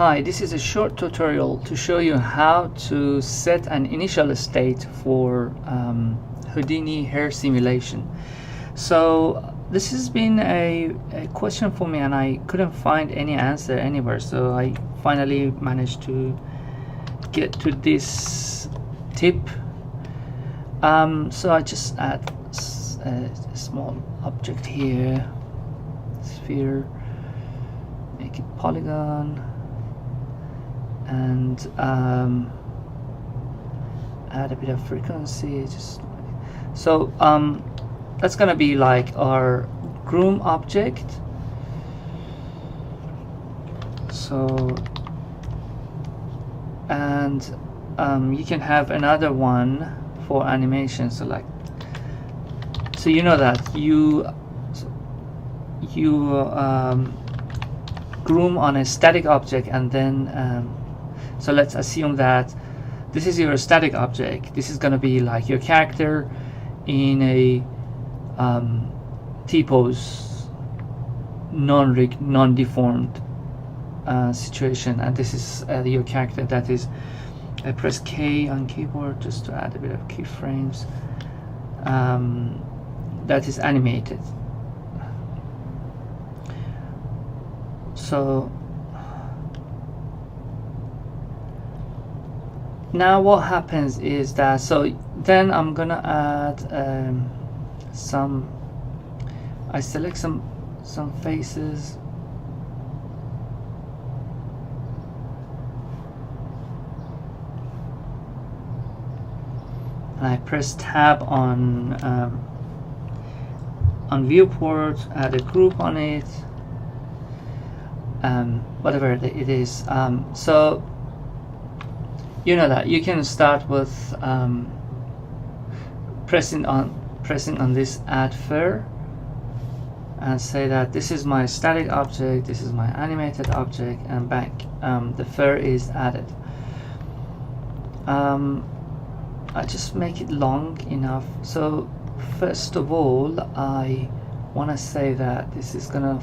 Hi, this is a short tutorial to show you how to set an initial state for Houdini hair simulation. So this has been a question for me and I couldn't find any answer anywhere, so I finally managed to get to this tip. So I just add a small object here, sphere, make it polygon, and add a bit of frequency. So that's gonna be like our groom object. So and you can have another one for animation. So like, so you know that you groom on a static object, and then so let's assume that this is your static object. This is going to be like your character in a T-pose, non-deformed situation, and this is your character. That is, I press K on keyboard just to add a bit of keyframes. That is animated. So now what happens is that, so then I'm gonna add I select some faces, and I press tab on viewport, add a group on it, whatever it is. So you know that you can start with pressing on this add fur and say that this is my static object, this is my animated object, and back the fur is added. I just make it long enough. So first of all, I want to say that this is gonna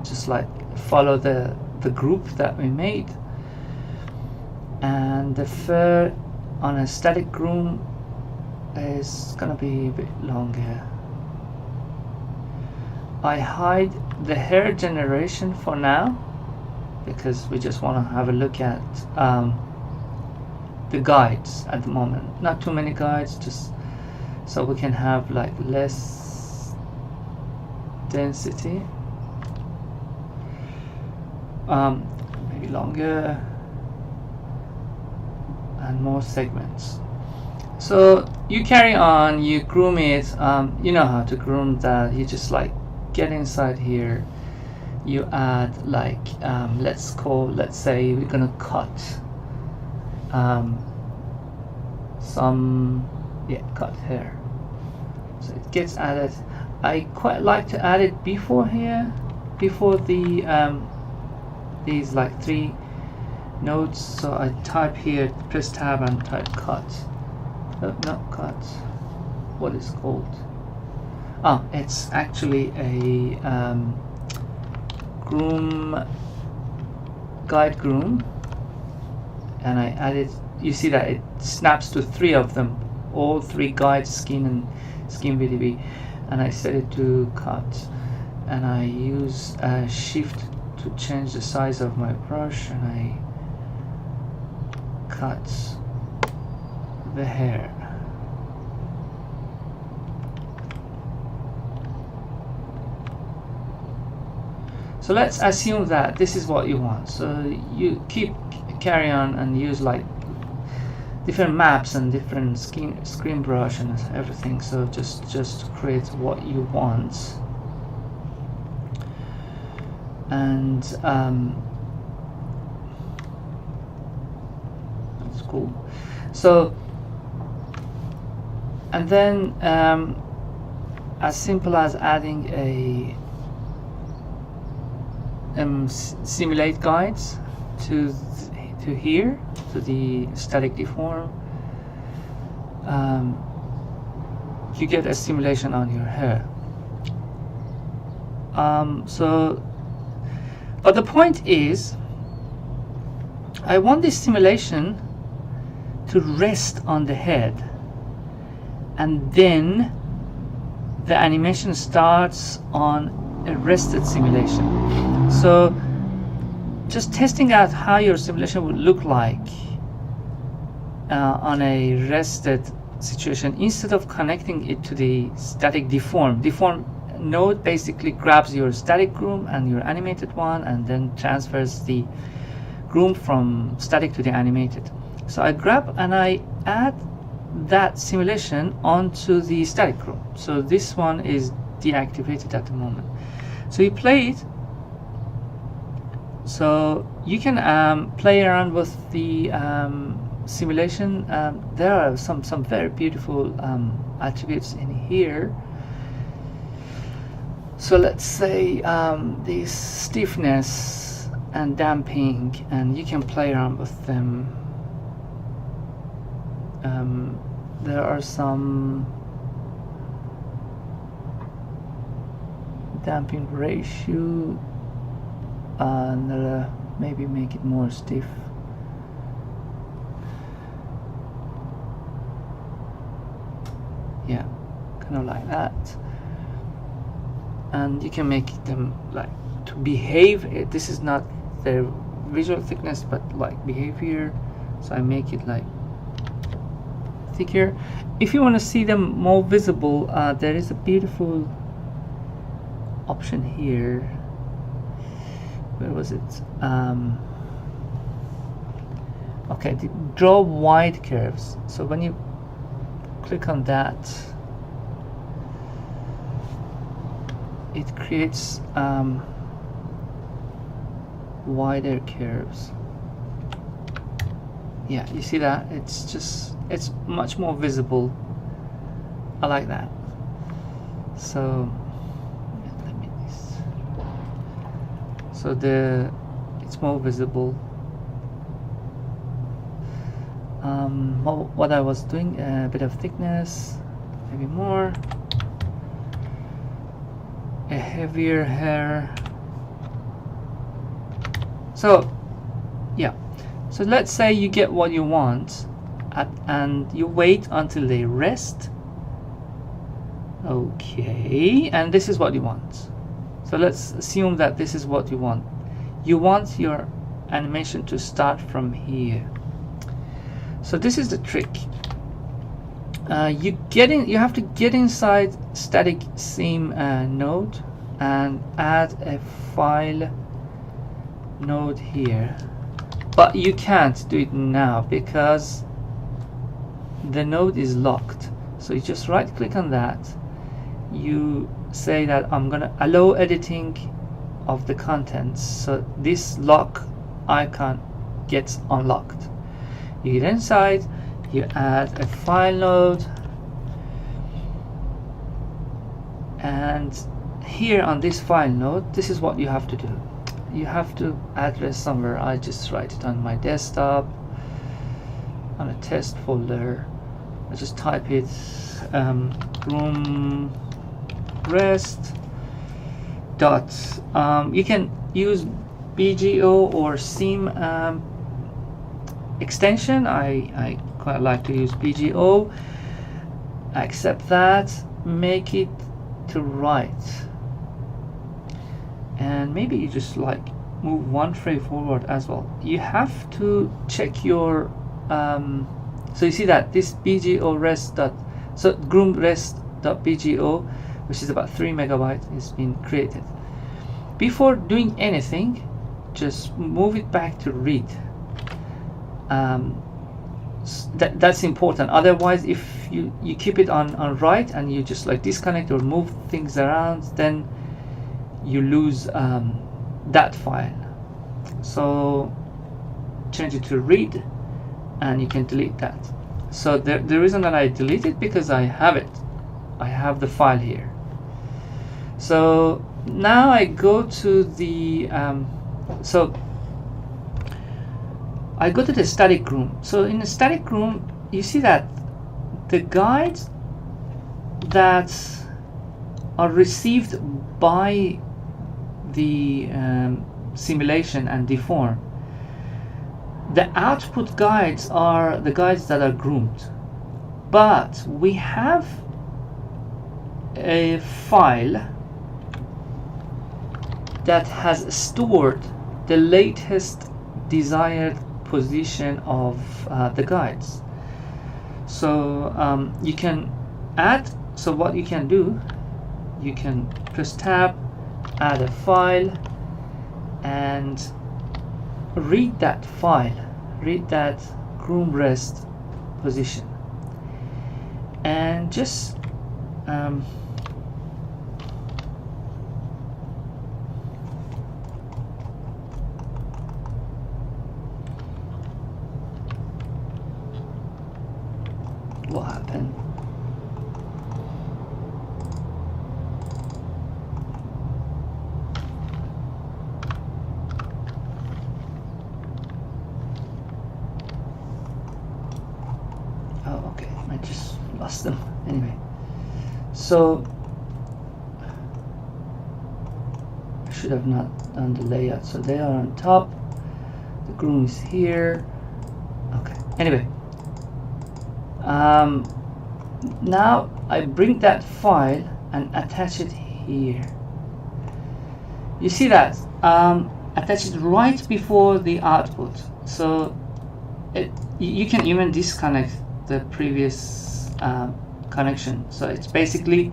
just like follow the group that we made, and the fur on a static groom is gonna be a bit longer. I hide the hair generation for now because we just want to have a look at the guides at the moment. Not too many guides, just so we can have like less density, maybe longer and more segments. So you carry on, you groom it. You know how to groom that. You just like get inside here, you add like let's say we're gonna cut cut hair. So it gets added. I quite like to add it before here, before the these like 3 nodes. So I type here, press tab and type cut. Not cut. What is called? Oh, it's actually a groom, guide groom, and I added. You see that it snaps to 3 of them, all 3 guides, skin and skin VDB, and I set it to cut, and I use shift to change the size of my brush, and I cut the hair. So let's assume that this is what you want. So you carry on and use like different maps and different screen brush and everything. So just create what you want. And that's cool. So and then as simple as adding a simulate guides to here, to the static deform, you get a simulation on your hair. So But the point is I want this simulation to rest on the head, and then the animation starts on a rested simulation. So just testing out how your simulation would look like on a rested situation, instead of connecting it to the static deform node, basically grabs your static groom and your animated one and then transfers the groom from static to the animated. So I grab and I add that simulation onto the static groom. So this one is deactivated at the moment. So you play it. So you can play around with the simulation. There are some very beautiful attributes in here. So let's say this stiffness and damping, and you can play around with them. There are some damping ratio, and maybe make it more stiff. Yeah, kind of like that. And you can make them like to behave. This is not their visual thickness, but like behavior. So I make it like thicker. If you want to see them more visible, there is a beautiful option here. Where was it? Okay, draw wide curves. So when you click on that, it creates wider curves. Yeah, you see that? It's much more visible. I like that. So let me so it's more visible. What I was doing, a bit of thickness, maybe more, a heavier hair. So yeah, so let's say you get what you want and you wait until they rest. Okay, and this is what you want. So let's assume that this is what you want. You want your animation to start from here. So this is the trick. You have to get inside static seam node and add a file node here, but you can't do it now because the node is locked. So you just right click on that, you say that I'm gonna allow editing of the contents, so this lock icon gets unlocked. You get inside, you add a file node, and here on this file node, this is what you have to do. You have to address somewhere. I just write it on my desktop on a test folder. I just type it room rest dot. You can use BGO or seam extension. I quite like to use BGO. Accept that, make it to right, and maybe you just like move one frame forward as well. You have to check your so you see that this BGO rest dot, so groom rest dot BGO, which is about 3 megabytes, is been created. Before doing anything, just move it back to read. That's important. Otherwise, if you keep it on write and you just like disconnect or move things around, then you lose that file. So change it to read and you can delete that. So the reason that I delete it, because I have it. I have the file here. So now I go to the I go to the static room. So in the static room, you see that the guides that are received by the simulation and deform, the output guides are the guides that are groomed, but we have a file that has stored the latest desired position of the guides. So you can add, so what you can do, you can press tab, add a file, and read that file, read that groom rest position, and just what happened? Oh, okay, I just lost them. Anyway, so I should have not done the layout. So they are on top, the groom is here. Okay, anyway, now I bring that file and attach it here. You see that? Attach it right before the output. So you can even disconnect the previous connection. So it's basically,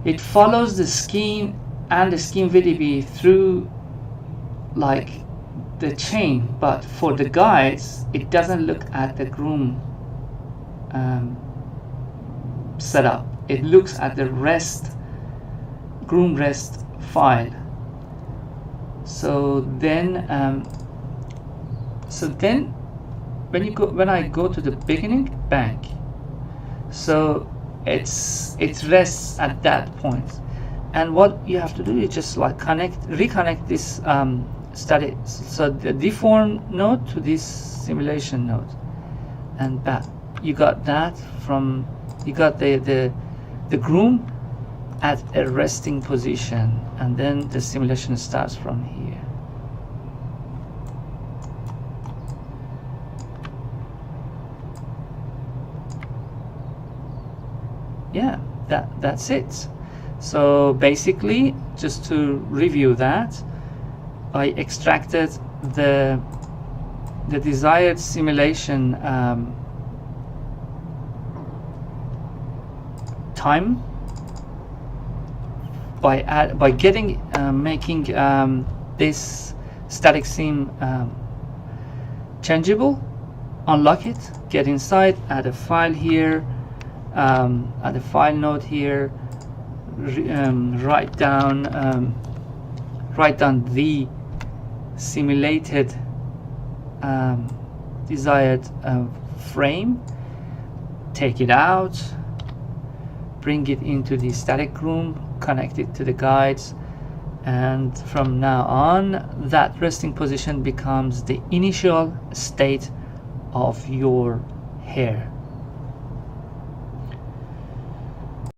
it follows the scheme and the scheme VDB through like the chain, but for the guides it doesn't look at the groom setup. It looks at the groom rest file. So then when I go to the beginning bank, so it rests at that point, and what you have to do is just like reconnect this static, so the deform node to this simulation node, and back. You got that from, you got the groom at a resting position, and then the simulation starts from here. Yeah, that's it. So basically, just to review that, I extracted the desired simulation time by getting making this static sim changeable. Unlock it, get inside, add a file here, add a file node here, write down the simulated desired frame, take it out, bring it into the static room, connect it to the guides, and from now on that resting position becomes the initial state of your hair.